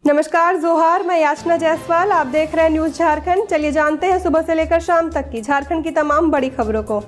नमस्कार जोहार, मैं याचना जायसवाल। आप देख रहे हैं न्यूज झारखंड। चलिए जानते हैं सुबह से लेकर शाम तक की झारखंड की तमाम बड़ी खबरों को।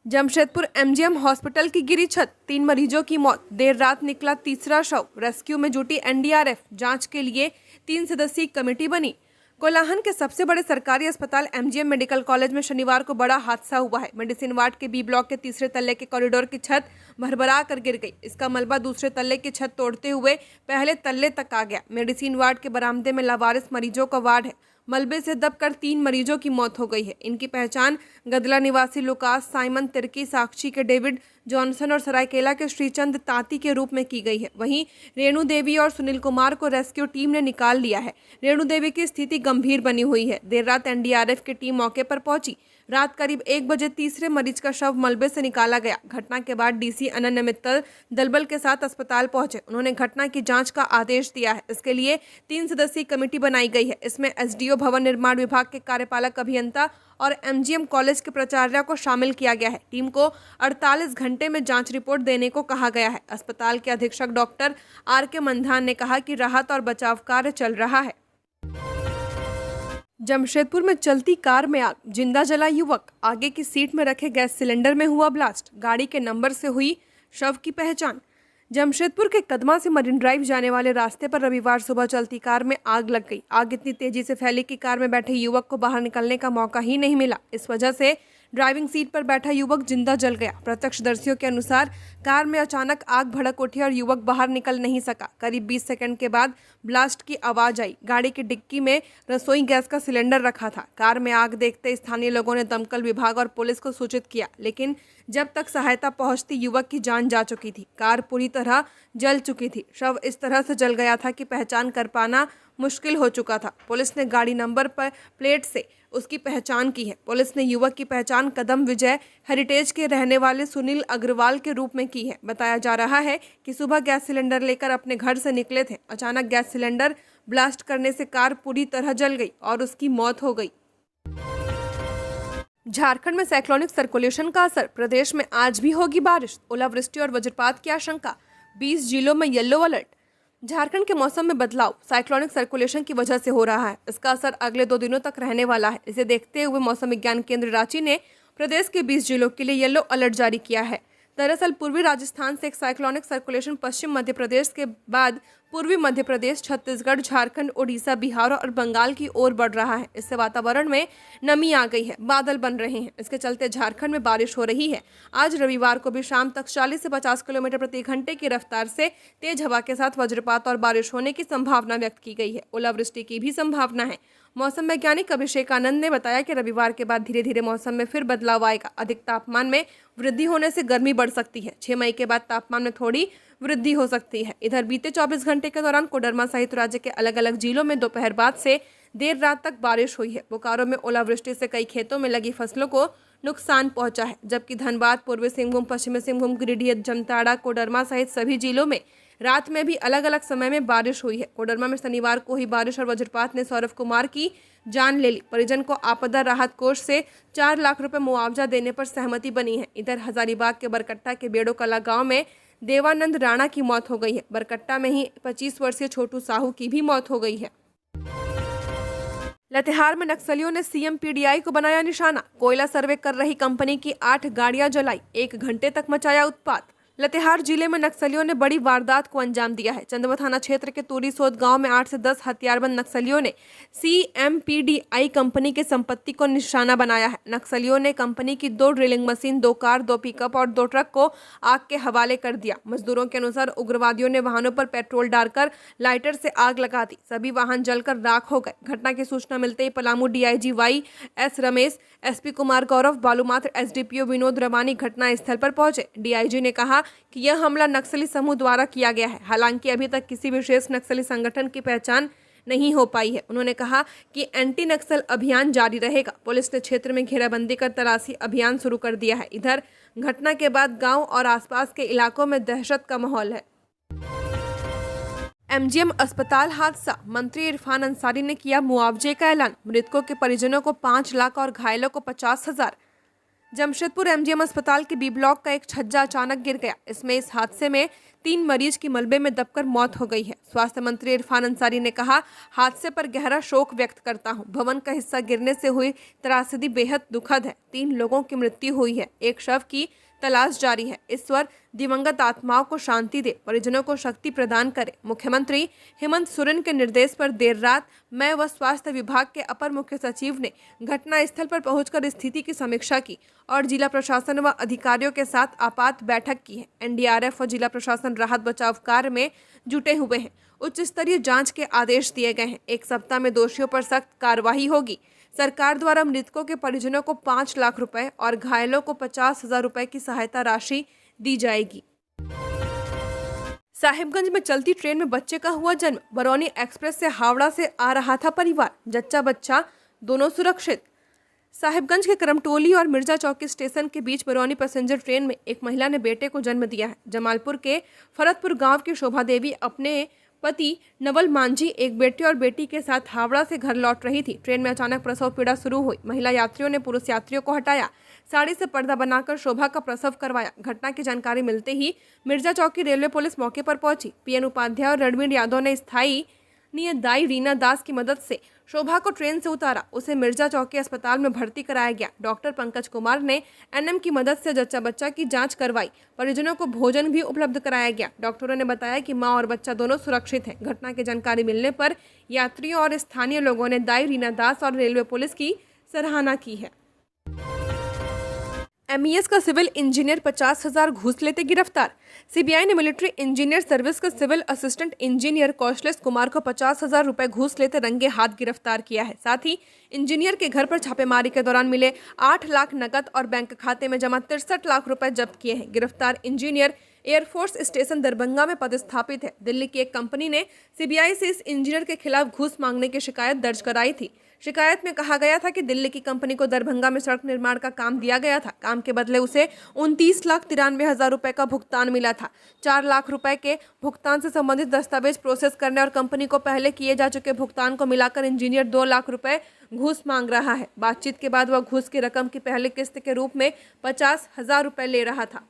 जमशेदपुर एमजीएम हॉस्पिटल की गिरी छत, 3 मरीजों की मौत। देर रात निकला तीसरा शव। रेस्क्यू में जुटी एनडीआरएफ। जांच के लिए 3 सदस्यीय कमेटी बनी। कोलाहन के सबसे बड़े सरकारी अस्पताल एमजीएम मेडिकल कॉलेज में शनिवार को बड़ा हादसा हुआ है। मेडिसिन वार्ड के बी ब्लॉक के तीसरे तल्ले के कॉरिडोर की छत भरभरा कर गिर गई। इसका मलबा दूसरे तल्ले की छत तोड़ते हुए पहले तल्ले तक आ गया। मेडिसिन वार्ड के बरामदे में लावारिस मरीजों का वार्ड है। मलबे से दबकर 3 मरीजों की मौत हो गई है। इनकी पहचान गदला निवासी लुकास, साइमन तिर्की, साक्षी के डेविड जॉनसन और सरायकेला के श्रीचंद तांती के रूप में की गई है। वहीं रेणु देवी और सुनील कुमार को रेस्क्यू टीम ने निकाल लिया है। रेणु देवी की स्थिति गंभीर बनी हुई है। देर रात एनडीआरएफ की टीम मौके पर पहुंची। रात करीब 1 बजे तीसरे मरीज का शव मलबे से निकाला गया। घटना के बाद डीसी अनन्य मित्तल दलबल के साथ अस्पताल पहुंचे। उन्होंने घटना की जांच का आदेश दिया है। इसके लिए 3 सदस्यीय कमेटी बनाई गई है। इसमें एसडीओ, भवन निर्माण विभाग के कार्यपालक अभियंता और एमजीएम कॉलेज के प्राचार्य को शामिल किया गया है। टीम को 48 घंटे में जांच रिपोर्ट देने को कहा गया है। अस्पताल के अधीक्षक डॉक्टर आर.के. मंधान ने कहा कि राहत और बचाव कार्य चल रहा है। जमशेदपुर में चलती कार में आग, जिंदा जला युवक। आगे की सीट में रखे गैस सिलेंडर में हुआ ब्लास्ट। गाड़ी के नंबर से हुई शव की पहचान। जमशेदपुर के कदमा से मरीन ड्राइव जाने वाले रास्ते पर रविवार सुबह चलती कार में आग लग गई। आग इतनी तेजी से फैली कि कार में बैठे युवक को बाहर निकलने का मौका ही नहीं मिला। इस वजह से ड्राइविंग सीट पर बैठा युवक जिंदा जल गया। प्रत्यक्षदर्शियों के अनुसार कार में अचानक आग भड़क उठी और युवक बाहर निकल नहीं सका। करीब 20 सेकंड के बाद ब्लास्ट की आवाज आई। गाड़ी की डिक्की में रसोई गैस का सिलेंडर रखा था। कार में आग देखते स्थानीय लोगों ने दमकल विभाग और पुलिस को सूचित किया, लेकिन जब तक सहायता पहुंचती युवक की जान जा चुकी थी। कार पूरी तरह जल चुकी थी। शव इस तरह से जल गया था कि पहचान कर पाना मुश्किल हो चुका था। पुलिस ने गाड़ी नंबर पर प्लेट से उसकी पहचान की है। पुलिस ने युवक की पहचान कदम विजय हेरिटेज के रहने वाले सुनील अग्रवाल के रूप में की है। बताया जा रहा है कि सुबह गैस सिलेंडर लेकर अपने घर से निकले थे। अचानक गैस सिलेंडर ब्लास्ट करने से कार पूरी तरह जल गई और उसकी मौत हो गई। झारखंड में साइक्लोनिक सर्कुलेशन का असर, प्रदेश में आज भी होगी बारिश। ओलावृष्टि और वज्रपात की आशंका, 20 जिलों में येलो अलर्ट। झारखंड के मौसम में बदलाव साइक्लोनिक सर्कुलेशन की वजह से हो रहा है। इसका असर अगले 2 दिनों तक रहने वाला है। इसे देखते हुए मौसम विज्ञान केंद्र रांची ने प्रदेश के 20 जिलों के लिए येलो अलर्ट जारी किया है। दरअसल पूर्वी राजस्थान से एक साइक्लोनिक सर्कुलेशन पश्चिम मध्य प्रदेश के बाद पूर्वी मध्य प्रदेश, छत्तीसगढ़, झारखंड, ओडिशा, बिहार और बंगाल की ओर बढ़ रहा है। इससे वातावरण में नमी आ गई है, बादल बन रहे हैं। इसके चलते झारखंड में बारिश हो रही है। आज रविवार को भी शाम तक 40 से 50 किलोमीटर प्रति घंटे की रफ्तार से तेज हवा के साथ वज्रपात और बारिश होने की संभावना व्यक्त की गई है। ओलावृष्टि की भी संभावना है। मौसम वैज्ञानिक अभिषेक आनंद ने बताया कि रविवार के बाद धीरे धीरे मौसम में फिर बदलाव आएगा। अधिक तापमान में वृद्धि होने से गर्मी बढ़ सकती है। 6 मई के बाद तापमान में थोड़ी वृद्धि हो सकती है। इधर बीते 24 घंटे के दौरान कोडरमा सहित राज्य के अलग अलग जिलों में दोपहर बाद से देर रात तक बारिश हुई है। बोकारो में ओलावृष्टि से कई खेतों में लगी फसलों को नुकसान पहुंचा है, जबकि धनबाद, पूर्वी सिंहभूम, पश्चिमी सिंहभूम, गिरिडीह, जमताड़ा, कोडरमा सहित सभी जिलों में रात में भी अलग अलग समय में बारिश हुई है। कोडरमा में शनिवार को हुई बारिश और वज्रपात ने सौरभ कुमार की जान ले ली। परिजन को आपदा राहत कोष से 4 लाख रुपए मुआवजा देने पर सहमति बनी है। इधर हजारीबाग के बरकट्टा के बेड़ो कला गांव में देवानंद राणा की मौत हो गई है। बरकट्टा में ही 25 वर्षीय छोटू साहू की भी मौत हो गई है। लातेहार में नक्सलियों ने सीएम पीडीआई को बनाया निशाना। कोयला सर्वे कर रही कंपनी की 8 गाड़ियां जलाई। 1 घंटे तक मचाया उत्पात। लातेहार जिले में नक्सलियों ने बड़ी वारदात को अंजाम दिया है। चंदवा थाना क्षेत्र के तूरी सोद गांव में 8 से 10 हथियारबंद नक्सलियों ने सीएमपीडीआई कंपनी के संपत्ति को निशाना बनाया है। नक्सलियों ने कंपनी की 2 ड्रिलिंग मशीन, 2 कार, 2 पिकअप और 2 ट्रक को आग के हवाले कर दिया। मजदूरों के अनुसार उग्रवादियों ने वाहनों पर पेट्रोल डालकर लाइटर से आग लगा दी। सभी वाहन जलकर राख हो गए। घटना की सूचना मिलते ही Palamu DIG वाई.एस. Ramesh, SP Kumar Gaurav, बालूमात्र SDPO Vinod Ramani घटना स्थल पर पहुंचे। डीआईजी ने कहा कि यह हमला नक्सली समूह द्वारा किया गया है। हालांकि अभी तक किसी विशेष नक्सली संगठन की पहचान नहीं हो पाई है। उन्होंने कहा कि एंटी नक्सल अभियान जारी रहेगा। पुलिस ने क्षेत्र में घेराबंदी कर तलाशी अभियान शुरू कर दिया है। इधर घटना के बाद गांव और आसपास के इलाकों में दहशत का माहौल है। एमजीएम अस्पताल हादसा, मंत्री इरफान अंसारी ने किया मुआवजे का ऐलान। मृतकों के परिजनों को 5 लाख और घायलों को 50,000। जमशेदपुर एमजीएम अस्पताल के बी ब्लॉक का एक छज्जा अचानक गिर गया। इसमें इस हादसे में 3 मरीज की मलबे में दबकर मौत हो गई है। स्वास्थ्य मंत्री इरफान अंसारी ने कहा, हादसे पर गहरा शोक व्यक्त करता हूं। भवन का हिस्सा गिरने से हुई त्रासदी बेहद दुखद है। 3 लोगों की मृत्यु हुई है, एक शव की तलाश जारी है। ईश्वर दिवंगत आत्माओं को शांति दे, परिजनों को शक्ति प्रदान करे। मुख्यमंत्री हेमंत सोरेन के निर्देश पर देर रात मैं व स्वास्थ्य विभाग के अपर मुख्य सचिव ने घटनास्थल पर पहुंचकर स्थिति की समीक्षा की और जिला प्रशासन व अधिकारियों के साथ आपात बैठक की है। एनडीआरएफ और जिला प्रशासन राहत बचाव कार्य में जुटे हुए हैं। उच्च स्तरीय जांच के आदेश दिए गए हैं। 1 सप्ताह में दोषियों पर सख्त कार्रवाई होगी। सरकार द्वारा मृतकों के परिजनों को 5 लाख रुपए और घायलों को 50,000 रुपए की सहायता राशि दी जाएगी। साहिबगंज में चलती ट्रेन में बच्चे का हुआ जन्म। बरौनी एक्सप्रेस से हावड़ा से आ रहा था परिवार, जच्चा बच्चा दोनों सुरक्षित। साहिबगंज के करमटोली और मिर्जा चौकी स्टेशन के बीच बरौनी पैसेंजर ट्रेन में एक महिला ने बेटे को जन्म दिया है। जमालपुर के फरतपुर गांव की शोभा देवी अपने पति नवल मांझी एक बेटे और बेटी के साथ हावड़ा से घर लौट रही थी। ट्रेन में अचानक प्रसव पीड़ा शुरू हुई। महिला यात्रियों ने पुरुष यात्रियों को हटाया, साड़ी से पर्दा बनाकर शोभा का प्रसव करवाया। घटना की जानकारी मिलते ही मिर्जा चौकी रेलवे पुलिस मौके पर पहुंची। पीएन उपाध्याय और रणवीर यादव ने स्थानीय दाई रीना दास की मदद से शोभा को ट्रेन से उतारा। उसे मिर्जा चौकी अस्पताल में भर्ती कराया गया। डॉक्टर पंकज कुमार ने एनएम की मदद से जच्चा बच्चा की जांच करवाई। परिजनों को भोजन भी उपलब्ध कराया गया। डॉक्टरों ने बताया कि मां और बच्चा दोनों सुरक्षित हैं। घटना की जानकारी मिलने पर यात्रियों और स्थानीय लोगों ने दाई रीना दास और रेलवे पुलिस की सराहना की है। एमईएस का सिविल इंजीनियर 50,000 घूस लेते गिरफ्तार। सीबीआई ने मिलिट्री इंजीनियर सर्विस के civil assistant engineer Kaushlesh Kumar को 50,000 रुपए घूस लेते रंगे हाथ गिरफ्तार किया है। साथ ही इंजीनियर के घर पर छापेमारी के दौरान मिले 8 लाख नकद और बैंक खाते में जमा 63 लाख रुपए जब्त किए हैं। गिरफ्तार इंजीनियर एयरफोर्स स्टेशन दरभंगा में पदस्थापित है। दिल्ली की एक कंपनी ने सीबीआई से इस इंजीनियर के खिलाफ घूस मांगने की शिकायत दर्ज कराई थी। शिकायत में कहा गया था कि दिल्ली की कंपनी को दरभंगा में सड़क निर्माण का काम दिया गया था। काम के बदले उसे 29,93,000 रुपए का भुगतान मिला था। 4 लाख रुपए के भुगतान से संबंधित दस्तावेज प्रोसेस करने और कंपनी को पहले किए जा चुके भुगतान को मिलाकर इंजीनियर 2 लाख रुपए घूस मांग रहा है। बातचीत के बाद वह घूस की रकम की पहली किस्त के रूप में 50,000 रुपए ले रहा था।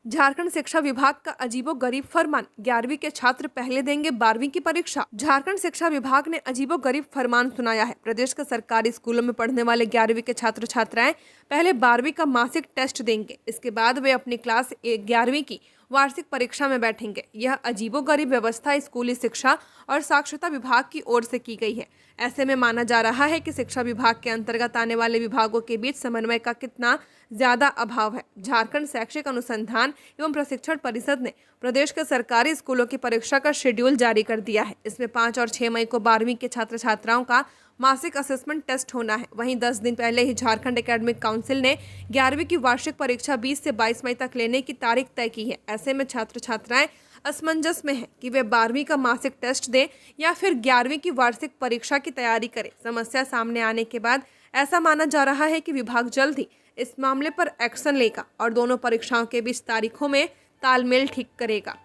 झारखंड शिक्षा विभाग का अजीबोगरीब फरमान, 11वीं के छात्र पहले देंगे 12वीं की परीक्षा। झारखंड शिक्षा विभाग ने अजीबोगरीब फरमान सुनाया है। प्रदेश के सरकारी स्कूलों में पढ़ने वाले 11वीं के छात्र छात्राएं पहले 12वीं का मासिक टेस्ट देंगे। इसके बाद वे अपनी क्लास 11वीं की वार्षिक परीक्षा में बैठेंगे। यह अजीबोगरीब व्यवस्था स्कूली शिक्षा और साक्षरता विभाग की ओर से की गई है। ऐसे में माना जा रहा है कि शिक्षा विभाग के अंतर्गत आने वाले विभागों के बीच समन्वय का कितना ज्यादा अभाव है। झारखंड शैक्षिक अनुसंधान एवं प्रशिक्षण परिषद ने प्रदेश के सरकारी स्कूलों की परीक्षा का शेड्यूल जारी कर दिया है। इसमें 5 और 6 मई को 12वीं के छात्र छात्राओं का मासिक असेसमेंट टेस्ट होना है। वहीं 10 दिन पहले ही झारखंड एकेडमिक काउंसिल ने 11वीं की वार्षिक परीक्षा 20 से 22 मई तक लेने की तारीख तय की है। ऐसे में छात्र छात्राएं असमंजस में हैं कि वे 12वीं का मासिक टेस्ट दें या फिर 11वीं की वार्षिक परीक्षा की तैयारी करें। समस्या सामने आने के बाद ऐसा माना जा रहा है कि विभाग जल्द ही इस मामले पर एक्शन लेगा और दोनों परीक्षाओं के बीच तारीखों में तालमेल ठीक करेगा।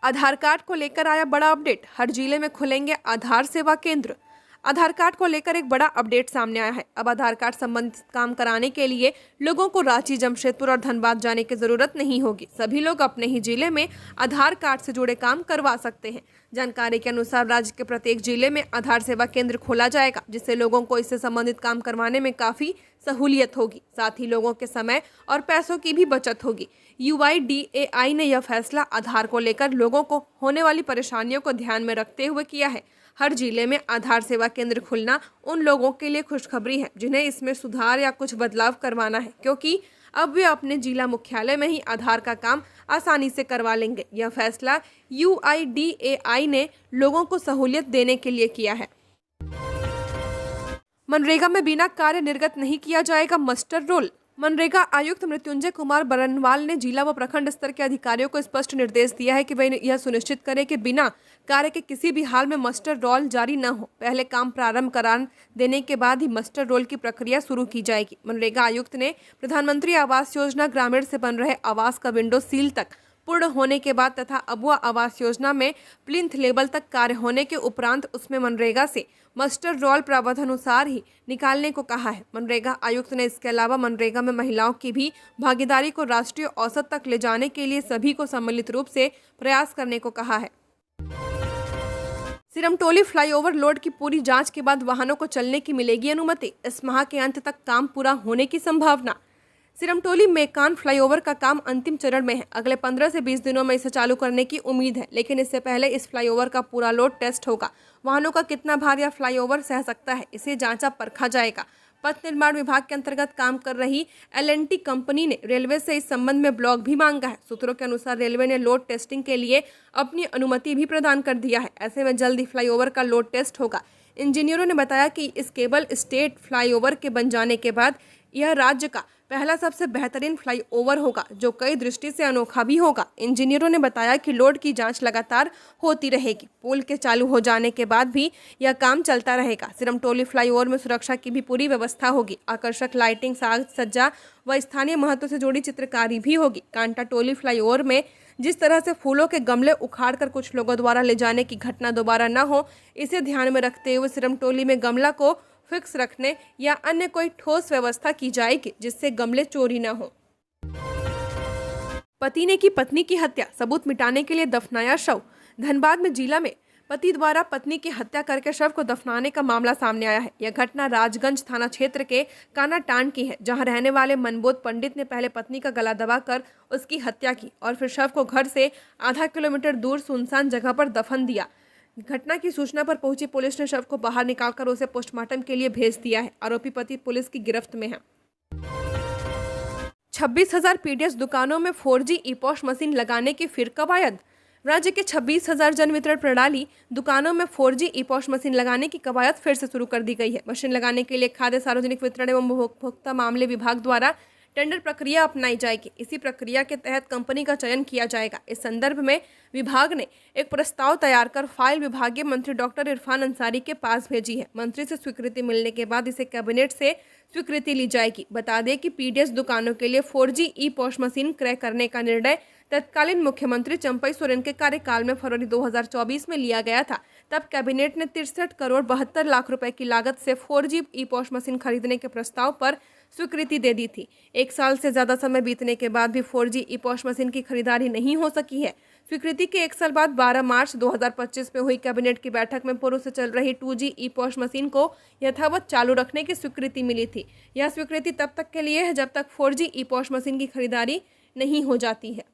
आधार कार्ड को लेकर आया बड़ा अपडेट, हर जिले में खुलेंगे आधार सेवा केंद्र। आधार कार्ड को लेकर एक बड़ा अपडेट सामने आया है। अब आधार कार्ड संबंधित काम कराने के लिए लोगों को रांची, जमशेदपुर और धनबाद जाने की जरूरत नहीं होगी। सभी लोग अपने ही जिले में आधार कार्ड से जुड़े काम करवा सकते हैं। जानकारी के अनुसार राज्य के प्रत्येक जिले में आधार सेवा केंद्र खोला जाएगा, जिससे लोगों को इससे संबंधित काम करवाने में काफी सहूलियत होगी। साथ ही लोगों के समय और पैसों की भी बचत होगी। UIDAI ने यह फैसला आधार को लेकर लोगों को होने वाली परेशानियों को ध्यान में रखते हुए किया है। हर जिले में आधार सेवा केंद्र खुलना उन लोगों के लिए खुशखबरी है जिन्हें इसमें सुधार या कुछ बदलाव करवाना है, क्योंकि अब वे अपने जिला मुख्यालय में ही आधार का काम आसानी से करवा लेंगे। यह फैसला UIDAI ने लोगों को सहूलियत देने के लिए किया है। मनरेगा में बिना कार्य निर्गत नहीं किया जाएगा मस्टर रोल। मनरेगा आयुक्त मृत्युंजय कुमार बरनवाल ने जिला व प्रखंड स्तर के अधिकारियों को स्पष्ट निर्देश दिया है कि वे यह सुनिश्चित करें कि बिना कार्य के किसी भी हाल में मस्टर रोल जारी न हो। पहले काम प्रारंभ करा देने के बाद ही मस्टर रोल की प्रक्रिया शुरू की जाएगी। मनरेगा आयुक्त ने प्रधानमंत्री आवास योजना ग्रामीण से बन रहे आवास का विंडो सील तक पूर्ण होने के बाद तथा अबुआ आवास योजना में प्लिंथ लेवल तक कार्य होने के उपरांत उसमें मनरेगा से मस्टर रोल प्रावधानुसार ही निकालने को कहा है। मनरेगा आयुक्त ने इसके अलावा मनरेगा में महिलाओं की भी भागीदारी को राष्ट्रीय औसत तक ले जाने के लिए सभी को सम्मिलित रूप से प्रयास करने को कहा है। सिरमटोली फ्लाईओवर लोड की पूरी जांच के बाद वाहनों को चलने की मिलेगी अनुमति। इस माह के अंत तक काम पूरा होने की संभावना। सिरमटोली मेकान फ्लाईओवर का काम अंतिम चरण में है। अगले 15 से 20 दिनों में इसे चालू करने की उम्मीद है, लेकिन इससे पहले इस फ्लाईओवर का पूरा लोड टेस्ट होगा। वाहनों का कितना भार यह फ्लाईओवर सह सकता है, इसे जांचा परखा जाएगा। पथ निर्माण विभाग के अंतर्गत काम कर रही L&T कंपनी ने रेलवे से इस संबंध में ब्लॉक भी मांगा है। सूत्रों के अनुसार रेलवे ने लोड टेस्टिंग के लिए अपनी अनुमति भी प्रदान कर दिया है। ऐसे में जल्द ही फ्लाईओवर का लोड टेस्ट होगा। इंजीनियरों ने बताया कि इस केबल स्टेट फ्लाईओवर के बन जाने के बाद यह राज्य का पहला सबसे बेहतरीन फ्लाईओवर होगा, जो कई दृष्टि से अनोखा भी होगा। इंजीनियरों ने बताया कि लोड की जांच लगातार होती रहेगी। पुल के चालू हो जाने के बाद भी यह काम चलता रहेगा। सिरमटोली फ्लाईओवर में सुरक्षा की भी पूरी व्यवस्था होगी। आकर्षक लाइटिंग, साज सज्जा व स्थानीय महत्व से जुड़ी चित्रकारी भी होगी। कांटा टोली फ्लाईओवर में जिस तरह से फूलों के गमले उखाड़कर कुछ लोगों द्वारा ले जाने की घटना दोबारा न हो, इसे ध्यान में रखते हुए सिरमटोली में गमला को फिक्स रखने या अन्य कोई ठोस व्यवस्था की जाएगी, जिससे गमले चोरी न हो। पति ने की पत्नी की हत्या, सबूत मिटाने के लिए दफनाया शव। धनबाद में जिला में पति द्वारा पत्नी की हत्या करके शव को दफनाने का मामला सामने आया है। यह घटना राजगंज थाना क्षेत्र के कानाटांड की है, जहां रहने वाले मनबोध पंडित ने पहले पत्नी का गला दबाकर उसकी हत्या की और फिर शव को घर से आधा किलोमीटर दूर सुनसान जगह पर दफन दिया। घटना की सूचना पर पहुंची पुलिस ने शव को बाहर निकालकर उसे पोस्टमार्टम के लिए भेज दिया है। आरोपी पति पुलिस की गिरफ्त में है। 26,000 पीडीएस दुकानों में 4G ई-पॉस मशीन लगाने की फिर कवायद। राज्य के 26,000 जन वितरण प्रणाली दुकानों में 4G ई-पॉस मशीन लगाने की कवायद फिर से शुरू कर दी गई है। मशीन लगाने के लिए खाद्य सार्वजनिक वितरण एवं उपभोक्ता मामले विभाग द्वारा टेंडर प्रक्रिया अपनाई जाएगी। इसी प्रक्रिया के तहत कंपनी का चयन किया जाएगा। इस संदर्भ में विभाग ने एक प्रस्ताव तैयार कर फाइल विभागीय मंत्री डॉक्टर इरफान अंसारी के पास भेजी है। मंत्री से स्वीकृति मिलने के बाद इसे कैबिनेट से स्वीकृति ली जाएगी। बता दें कि पीडीएस दुकानों के लिए 4G ई-पॉस मशीन क्रय करने का निर्णय तत्कालीन मुख्यमंत्री चंपई सोरेन के कार्यकाल में फरवरी 2024 में लिया गया था। तब कैबिनेट ने 63 करोड़ 72 लाख रुपए की लागत से 4G ई-पॉस मशीन खरीदने के प्रस्ताव पर स्वीकृति दे दी थी। 1 साल से ज्यादा समय बीतने के बाद भी 4G ई-पॉस मशीन की खरीदारी नहीं हो सकी है। स्वीकृति के 1 साल बाद 12 मार्च 2025 में हुई कैबिनेट की बैठक में पूर्व से चल रही 2G ई-पॉस मशीन को यथावत चालू रखने की स्वीकृति मिली थी। यह स्वीकृति तब तक के लिए है जब तक 4G ई-पॉस मशीन की खरीदारी नहीं हो जाती है।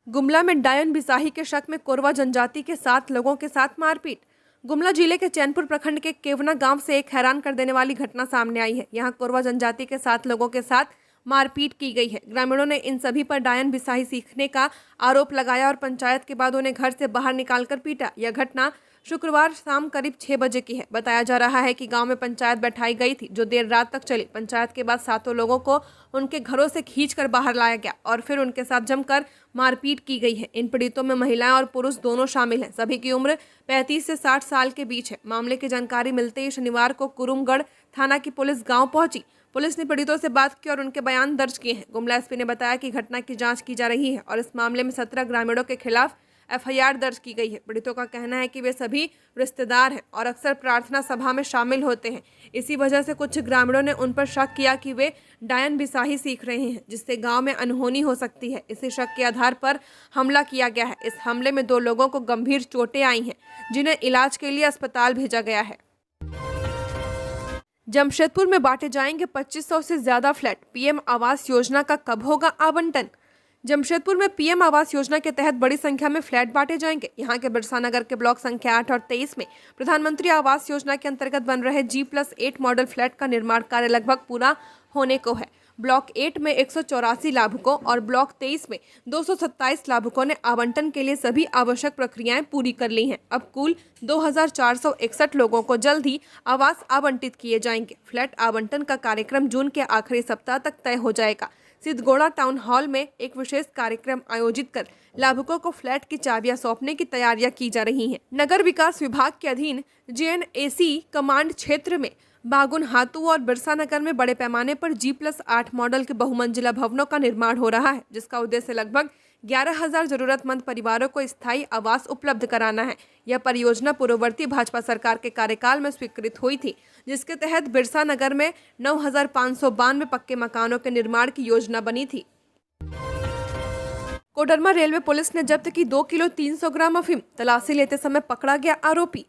गुमला में डायन बिसाही के शक में कोरवा जनजाति के 7 लोगों के साथ मारपीट। गुमला जिले के चैनपुर प्रखंड के केवना गांव से एक हैरान कर देने वाली घटना सामने आई है। यहां कोरवा जनजाति के 7 लोगों के साथ मारपीट की गई है। ग्रामीणों ने इन सभी पर डायन बिसाही सीखने का आरोप लगाया और पंचायत के बाद उन्हें घर से बाहर निकालकर पीटा। यह घटना शुक्रवार शाम करीब 6 बजे की है। बताया जा रहा है कि गांव में पंचायत बैठाई गई थी, जो देर रात तक चली। पंचायत के बाद 7 लोगों को उनके घरों से खींचकर बाहर लाया गया और फिर उनके साथ जमकर मारपीट की गई है। इन पीड़ितों में महिलाएं और पुरुष दोनों शामिल हैं। सभी की उम्र 35 से 60 साल के बीच है। मामले की जानकारी मिलते ही शनिवार को कुरुमगढ़ थाना की पुलिस गाँव पहुंची। पुलिस ने पीड़ितों से बात की और उनके बयान दर्ज किए हैं। गुमला एसपी ने बताया कि घटना की जांच की जा रही है और इस मामले में 17 ग्रामीणों के खिलाफ FIR दर्ज की गई है। पीड़ितों का कहना है कि वे सभी रिश्तेदार हैं और अक्सर प्रार्थना सभा में शामिल होते हैं। इसी वजह से कुछ ग्रामीणों ने उन पर शक किया कि वे डायन बिसाही सीख रहे हैं, जिससे गांव में अनहोनी हो सकती है। इसी शक के आधार पर हमला किया गया है। इस हमले में 2 लोगों को गंभीर चोटें आई हैं, जिन्हें इलाज के लिए अस्पताल भेजा गया है। जमशेदपुर में बांटे जाएंगे 2500 से ज्यादा फ्लैट। PM आवास योजना का कब होगा आवंटन। जमशेदपुर में PM आवास योजना के तहत बड़ी संख्या में फ्लैट बांटे जाएंगे। यहां के बिरसा नगर के ब्लॉक संख्या 8 और 23 में प्रधानमंत्री आवास योजना के अंतर्गत बन रहे G+8 मॉडल फ्लैट का निर्माण कार्य लगभग पूरा होने को है। ब्लॉक 8 में 184 लाभुकों और ब्लॉक 23 में 227 लाभुकों ने आवंटन के लिए सभी आवश्यक प्रक्रियाएं पूरी कर ली हैं। अब कुल 2461 लोगों को जल्द ही आवास आवंटित किए जाएंगे। फ्लैट आवंटन का कार्यक्रम जून के आखिरी सप्ताह तक तय हो जाएगा। सिद्धगोड़ा टाउन हॉल में एक विशेष कार्यक्रम आयोजित कर लाभुकों को फ्लैट की चाबियां सौंपने की तैयारियां की जा रही हैं। नगर विकास विभाग के अधीन JNAC कमांड क्षेत्र में बागुन हातू और बिरसा नगर में बड़े पैमाने पर G+8 मॉडल के बहुमंजिला भवनों का निर्माण हो रहा है, जिसका उद्देश्य लगभग 11,000 जरूरतमंद परिवारों को स्थायी आवास उपलब्ध कराना है। यह परियोजना पूर्ववर्ती भाजपा सरकार के कार्यकाल में स्वीकृत हुई थी, जिसके तहत बिरसा नगर में 9,592 पक्के मकानों के निर्माण की योजना बनी थी। कोडरमा रेलवे पुलिस ने जब्त की 2 किलो 300 ग्राम अफीम, तलाशी लेते समय पकड़ा गया आरोपी।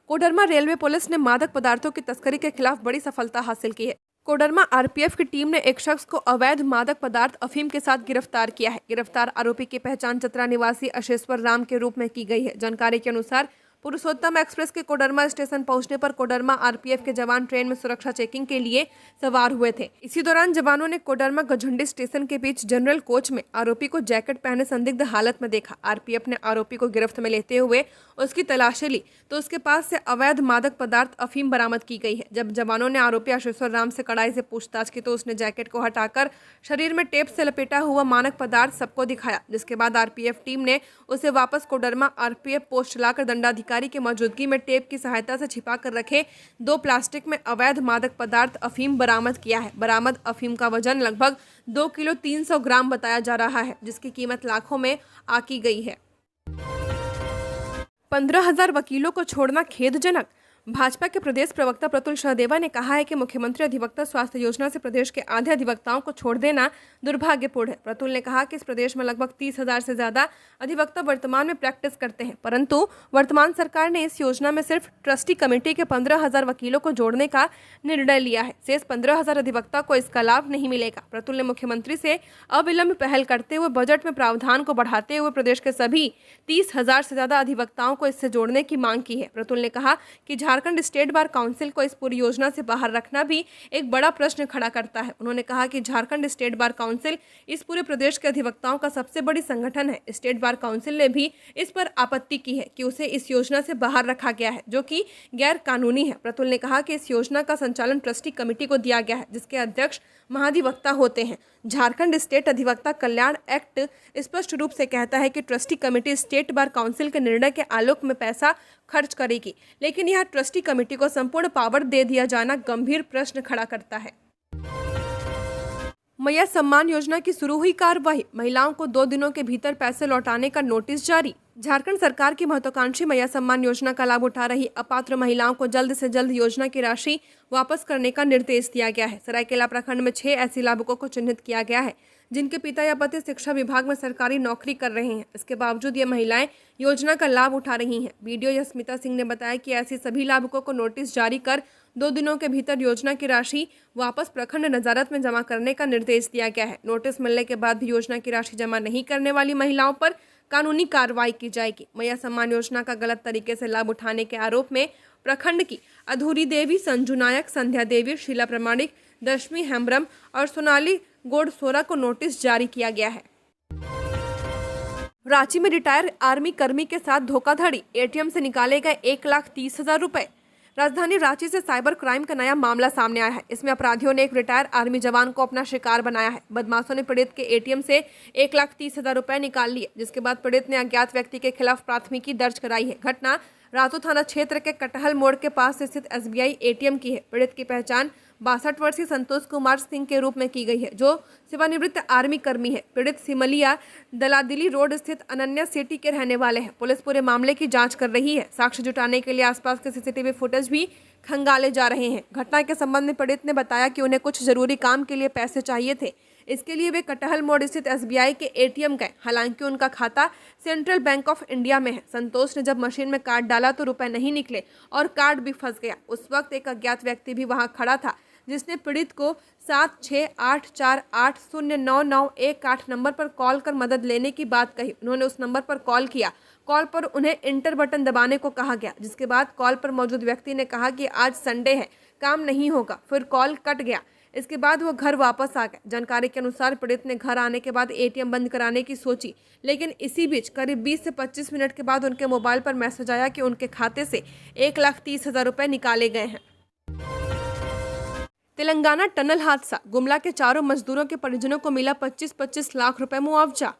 कोडरमा रेलवे पुलिस ने मादक पदार्थों की तस्करी के खिलाफ बड़ी सफलता हासिल की है। कोडरमा आरपीएफ की टीम ने एक शख्स को अवैध मादक पदार्थ अफीम के साथ गिरफ्तार किया है। गिरफ्तार आरोपी की पहचान चतरा निवासी अशेश्वर राम के रूप में की गई है। जानकारी के अनुसार पुरुषोत्तम एक्सप्रेस के कोडरमा स्टेशन पहुंचने पर कोडरमा आरपीएफ के जवान ट्रेन में सुरक्षा चेकिंग के लिए सवार हुए थे। इसी दौरान जवानों ने कोडरमा गझंडी स्टेशन के बीच जनरल कोच में आरोपी को जैकेट पहने संदिग्ध हालत में देखा। आरपीएफ ने आरोपी को गिरफ्त में लेते हुए उसकी तलाशी ली तो उसके पास से अवैध मादक पदार्थ अफीम बरामद की गई है। जब जवानों ने आरोपी अशेश्वर राम से कड़ाई से पूछताछ की तो उसने जैकेट को हटाकर शरीर में टेप से लपेटा हुआ मादक पदार्थ सबको दिखाया, जिसके बाद आरपीएफ टीम ने उसे वापस कोडरमा आरपीएफ पोस्ट लाकर दंडाधिकारी की मौजूदगी में टेप की सहायता से छिपा कर रखे 2 प्लास्टिक में अवैध मादक पदार्थ अफीम बरामद किया है। बरामद अफीम का वजन लगभग 2 किलो 300 ग्राम बताया जा रहा है, जिसकी कीमत लाखों में आकी गई है। 15,000 वकीलों को छोड़ना खेदजनक। भाजपा के प्रदेश प्रवक्ता प्रतुल सहदेवा ने कहा है कि मुख्यमंत्री अधिवक्ता स्वास्थ्य योजना से प्रदेश के आधे अधिवक्ताओं को छोड़ देना दुर्भाग्यपूर्ण है। प्रतुल ने कहा कि इस प्रदेश में लगभग 30,000 से ज्यादा अधिवक्ता वर्तमान में प्रैक्टिस करते हैं, परंतु वर्तमान सरकार ने इस योजना में सिर्फ ट्रस्टी कमेटी के 15,000 वकीलों को जोड़ने का निर्णय लिया है। शेष 15,000 अधिवक्ता को इसका लाभ नहीं मिलेगा। प्रतुल ने मुख्यमंत्री से अविलंब पहल करते हुए बजट में प्रावधान को बढ़ाते हुए प्रदेश के सभी 30,000 से ज्यादा अधिवक्ताओं को इससे जोड़ने की मांग की है। प्रतुल ने कहा कि झारखंड स्टेट बार काउंसिल को इस पूरी योजना से बाहर रखना भी एक बड़ा प्रश्न खड़ा करता है। उन्होंने कहा कि झारखंड स्टेट बार काउंसिल इस पूरे प्रदेश के अधिवक्ताओं का सबसे बड़ी संगठन है। स्टेट बार काउंसिल ने भी इस पर आपत्ति की है कि उसे इस योजना से बाहर रखा गया है, जो कि गैर कानूनी है। प्रतुल ने कहा कि इस योजना का संचालन ट्रस्टी कमेटी को दिया गया है, जिसके अध्यक्ष महाधिवक्ता होते हैं। झारखंड स्टेट अधिवक्ता कल्याण एक्ट स्पष्ट रूप से कहता है कि trustee committee state bar council के निर्णय के आलोक में पैसा खर्च करेगी, लेकिन यह ट्रस्टी कमेटी को संपूर्ण पावर दे दिया जाना गंभीर प्रश्न खड़ा करता है। मैया सम्मान योजना की शुरू हुई कार्रवाई, महिलाओं को 2 दिनों के भीतर पैसे लौटाने का नोटिस जारी। झारखंड सरकार की महत्वाकांक्षी मैया सम्मान योजना का लाभ उठा रही अपात्र महिलाओं को जल्द से जल्द योजना की राशि वापस करने का निर्देश दिया गया है। सरायकेला प्रखंड में 6 ऐसी लाभुकों को चिन्हित किया गया है जिनके पिता या पति शिक्षा विभाग में सरकारी नौकरी कर रहे हैं। इसके बावजूद ये महिलाएं योजना का लाभ उठा रही हैं। बीडीओ यस्मिता सिंह ने बताया कि ऐसे सभी लाभुकों को नोटिस जारी कर 2 दिनों के भीतर योजना की राशि वापस प्रखंड नजारत में जमा करने का निर्देश दिया गया है। नोटिस मिलने के बाद भी योजना की राशि जमा नहीं करने वाली महिलाओं पर कानूनी कार्रवाई की जाएगी। मैया सम्मान योजना का गलत तरीके से लाभ उठाने के आरोप में प्रखंड की अधूरी देवी, संजू नायक, संध्या देवी, शीला प्रमाणिक, दशमी हेम्ब्रम और सोनाली गोडसोरा को नोटिस जारी किया गया है। रांची में रिटायर आर्मी कर्मी के साथ धोखाधड़ी, एटीएम से निकाले गए 1,30,000 रुपए। राजधानी रांची से साइबर क्राइम का नया मामला सामने आया है। इसमें अपराधियों ने एक रिटायर आर्मी जवान को अपना शिकार बनाया है। बदमाशों ने पीड़ित के एटीएम से 1,30,000 रुपए निकाल लिए, जिसके बाद पीड़ित ने अज्ञात व्यक्ति के खिलाफ प्राथमिकी दर्ज कराई है। घटना रातू थाना क्षेत्र के कटहल मोड़ के पास स्थित एसबीआई एटीएम की है। पीड़ित की पहचान 62 वर्षीय संतोष कुमार सिंह के रूप में की गई है, जो सेवानिवृत्त आर्मी कर्मी है। पीड़ित सिमलिया दलादिली रोड स्थित अनन्या सिटी के रहने वाले हैं। पुलिस पूरे मामले की जांच कर रही है। साक्ष्य जुटाने के लिए आसपास के सीसीटीवी फुटेज भी खंगाले जा रहे हैं। घटना के संबंध में पीड़ित ने बताया कि उन्हें कुछ जरूरी काम के लिए पैसे चाहिए थे। इसके लिए वे कटहल मोड़ स्थित एसबीआई के एटीएम गए। हालांकि उनका खाता सेंट्रल बैंक ऑफ इंडिया में है। संतोष ने जब मशीन में कार्ड डाला तो रुपए नहीं निकले और कार्ड भी फंस गया। उस वक्त एक अज्ञात व्यक्ति भी वहां खड़ा था, जिसने पीड़ित को 7684809918 नंबर पर कॉल कर मदद लेने की बात कही। उन्होंने उस नंबर पर कॉल किया। कॉल पर उन्हें इंटर बटन दबाने को कहा गया, जिसके बाद कॉल पर मौजूद व्यक्ति ने कहा कि आज संडे है, काम नहीं होगा। फिर कॉल कट गया। इसके बाद वो घर वापस आ गए। जानकारी के अनुसार पीड़ित ने घर आने के बाद एटीएम बंद कराने की सोची, लेकिन इसी बीच करीब 20 से 25 मिनट के बाद उनके मोबाइल पर मैसेज आया कि उनके खाते से 1,30,000 रुपए निकाले गए हैं। तेलंगाना टनल हादसा, गुमला के 4 मजदूरों के परिजनों को मिला 25-25 लाख रुपए मुआवजा।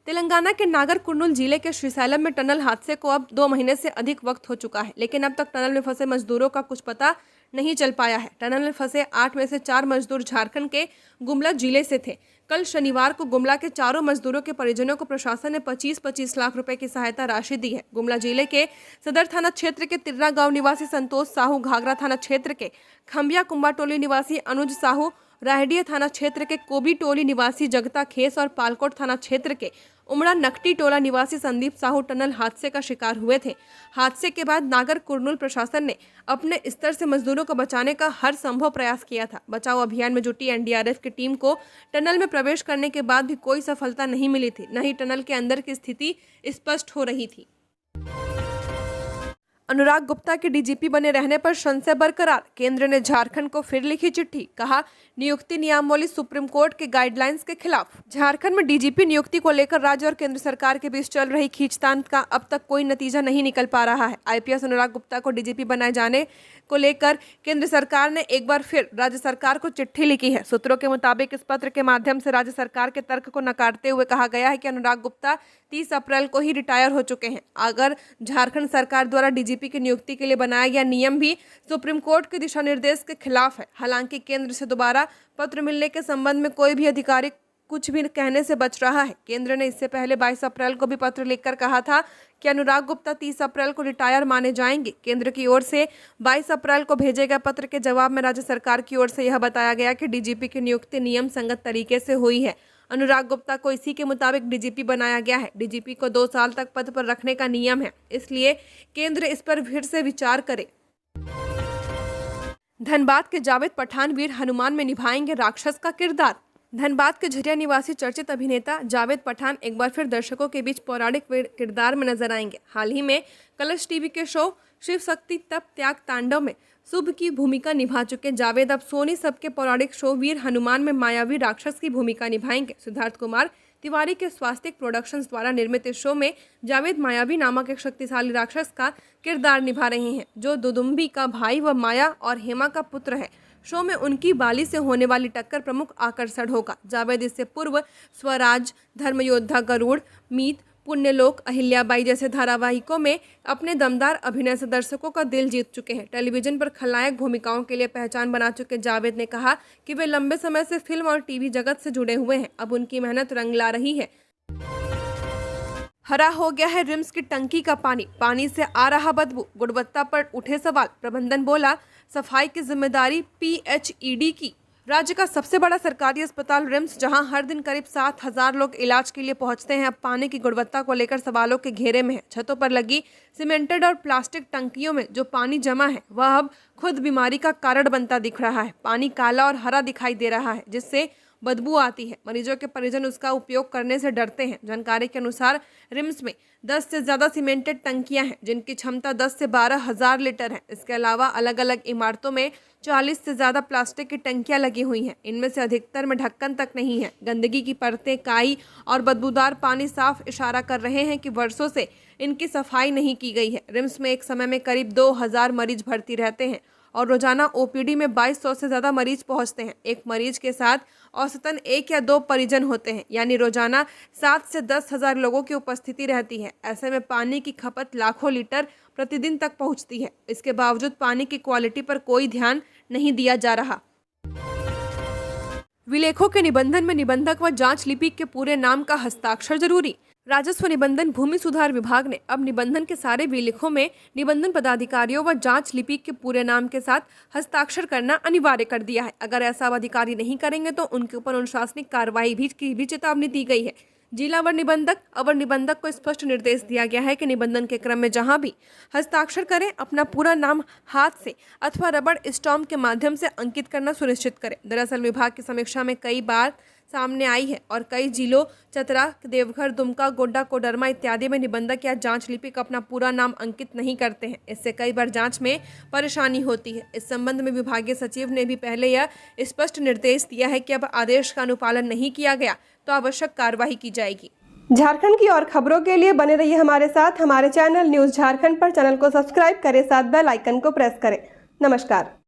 तेलंगाना के नागर कुर्नूल जिले के श्रीशैलम में टनल हादसे को अब 2 महीने से अधिक वक्त हो चुका है, लेकिन अब तक टनल में फंसे मजदूरों का कुछ पता नहीं चल पाया है। टनल में फंसे 8 में से 4 मजदूर झारखंड के गुमला जिले से थे, कल शनिवार को गुमला के चारों मजदूरों के परिजनों को प्रशासन ने 25-25 लाख रुपए की सहायता राशि दी है। गुमला जिले के सदर थाना क्षेत्र के तिर्रा गांव निवासी संतोष साहू, घाघरा थाना क्षेत्र के खंबिया कुंबा टोली निवासी अनुज साहू, राहडीह थाना क्षेत्र के कोबी टोली निवासी जगता खेस और पालकोट थाना क्षेत्र के उमड़ा नकटी टोला निवासी संदीप साहू टनल हादसे का शिकार हुए थे। हादसे के बाद नागर कुरनूल प्रशासन ने अपने स्तर से मजदूरों को बचाने का हर संभव प्रयास किया था। बचाव अभियान में जुटी एनडीआरएफ की टीम को टनल में प्रवेश करने के बाद भी कोई सफलता नहीं मिली थी, न ही टनल के अंदर की स्थिति स्पष्ट हो रही थी। अनुराग गुप्ता के डीजीपी बने रहने पर संशय बरकरार, केंद्र ने झारखंड को फिर लिखी चिट्ठी, कहा नियुक्ति नियमावली सुप्रीम कोर्ट के गाइडलाइंस के खिलाफ। झारखंड में डीजीपी नियुक्ति को लेकर राज्य और केंद्र सरकार के बीच चल रही खींचतान का अब तक कोई नतीजा नहीं निकल पा रहा है। आईपीएस अनुराग गुप्ता को डीजीपी बनाए जाने को लेकर केंद्र सरकार ने एक बार फिर राज्य सरकार को चिट्ठी लिखी है। सूत्रों के मुताबिक इस पत्र के माध्यम से राज्य सरकार के तर्क को नकारते हुए कहा गया है कि अनुराग गुप्ता 30 अप्रैल को ही रिटायर हो चुके हैं। अगर झारखंड सरकार द्वारा डीजीपी की नियुक्ति के लिए बनाया गया नियम भी सुप्रीम कोर्ट के दिशा निर्देश के खिलाफ है। हालांकि केंद्र से दोबारा पत्र मिलने के संबंध में कोई भी अधिकारी कुछ भी कहने से बच रहा है। केंद्र ने इससे पहले 22 अप्रैल को भी पत्र लिखकर कहा था कि अनुराग गुप्ता 30 अप्रैल को रिटायर माने जाएंगे। केंद्र की ओर से 22 अप्रैल को भेजे गए पत्र के जवाब में राज्य सरकार की ओर से यह बताया गया कि डीजीपी की नियुक्ति नियम संगत तरीके से हुई है। अनुराग गुप्ता को इसी के मुताबिक डीजीपी बनाया गया है। डीजीपी को 2 साल तक पद पर रखने का नियम है, इसलिए केंद्र इस पर फिर से विचार करे। धनबाद के जावेद पठान वीर हनुमान में निभाएंगे राक्षस का किरदार। धनबाद के झरिया निवासी चर्चित अभिनेता जावेद पठान एक बार फिर दर्शकों के बीच पौराणिक किरदार में नजर आएंगे। हाल ही में कलश टीवी के शो शिव शक्ति तप त्याग तांडव में शुभ की भूमिका निभा चुके जावेद अब सोनी सब के पौराणिक शो वीर हनुमान में मायावी राक्षस की भूमिका निभाएंगे। सिद्धार्थ कुमार तिवारी के स्वास्तिक प्रोडक्शंस द्वारा निर्मित इस शो में जावेद मायावी नामक एक शक्तिशाली राक्षस का किरदार निभा रहे हैं, जो दुदुम्बी का भाई व माया और हेमा का पुत्र है। शो में उनकी बाली से होने वाली टक्कर प्रमुख आकर्षण होगा। जावेद इससे पूर्व स्वराज, धर्मयोद्धा, गरुड़, मीत, पुण्यलोक, अहिल्याबाई जैसे धारावाहिकों में अपने दमदार अभिनय से दर्शकों का दिल जीत चुके हैं। टेलीविजन पर खलनायक भूमिकाओं के लिए पहचान बना चुके जावेद ने कहा कि वे लंबे समय से फिल्म और टीवी जगत से जुड़े हुए हैं। अब उनकी मेहनत रंग ला रही है। हरा हो गया है रिम्स की टंकी का पानी, पानी से आ रहा बदबू, गुणवत्ता पर उठे सवाल। प्रबंधन बोला सफाई की जिम्मेदारी पीएचईडी की। राज्य का सबसे बड़ा सरकारी अस्पताल रिम्स, जहां हर दिन करीब 7,000 लोग इलाज के लिए पहुंचते हैं, अब पानी की गुणवत्ता को लेकर सवालों के घेरे में है। छतों पर लगी सीमेंटेड और प्लास्टिक टंकियों में जो पानी जमा है वह अब खुद बीमारी का कारण बनता दिख रहा है। पानी काला और हरा दिखाई दे रहा है, जिससे बदबू आती है। मरीजों के परिजन उसका उपयोग करने से डरते हैं। जानकारी के अनुसार रिम्स में 10 से ज़्यादा सीमेंटेड टंकियां हैं, जिनकी क्षमता 10 से 12 हज़ार लीटर है। इसके अलावा अलग अलग इमारतों में 40 से ज़्यादा प्लास्टिक की टंकियां लगी हुई हैं। इनमें से अधिकतर में ढक्कन तक नहीं है। गंदगी की परतें, काई और बदबूदार पानी साफ इशारा कर रहे हैं कि वर्षों से इनकी सफाई नहीं की गई है। रिम्स में एक समय में करीब 2,000 मरीज भर्ती रहते हैं और रोजाना ओपीडी में 2200 से ज़्यादा मरीज पहुंचते हैं। एक मरीज के साथ औसतन 1 या 2 परिजन होते हैं, यानी रोजाना 7 से 10 हज़ार लोगों की उपस्थिति रहती है। ऐसे में पानी की खपत लाखों लीटर प्रतिदिन तक पहुंचती है। इसके बावजूद पानी की क्वालिटी पर कोई ध्यान नहीं दिया जा रहा। विलेखों के निबंधन में निबंधक व जांच लिपिक के पूरे नाम का हस्ताक्षर जरूरी। राजस्व निबंधन भूमि सुधार विभाग ने अब निबंधन के सारे विलेखों में निबंधन पदाधिकारियों व जांच लिपिक के पूरे नाम के साथ हस्ताक्षर करना अनिवार्य कर दिया है। अगर ऐसा अधिकारी नहीं करेंगे तो उनके ऊपर अनुशासनिक कार्रवाई की भी चेतावनी दी गई है। जिला व निबंधक, अवर निबंधक को स्पष्ट निर्देश दिया गया है कि निबंधन के क्रम में जहां भी हस्ताक्षर करें, अपना पूरा नाम हाथ से अथवा रबड़ स्टॉम्प के माध्यम से अंकित करना सुनिश्चित करें। दरअसल विभाग की समीक्षा में कई बार सामने आई है और कई जिलों चतरा, देवघर, दुमका, गोड्डा, कोडरमा इत्यादि में निबंधक या जांच लिपिक अपना पूरा नाम अंकित नहीं करते हैं। इससे कई बार जांच में परेशानी होती है। इस संबंध में विभागीय सचिव ने भी पहले यह स्पष्ट निर्देश दिया है कि अब आदेश का अनुपालन नहीं किया गया तो आवश्यक कार्रवाई की जाएगी। झारखंड की और खबरों के लिए बने रहिए हमारे साथ। हमारे चैनल न्यूज़ झारखंड पर चैनल को सब्सक्राइब करें, साथ बेल आइकन को प्रेस करें। नमस्कार।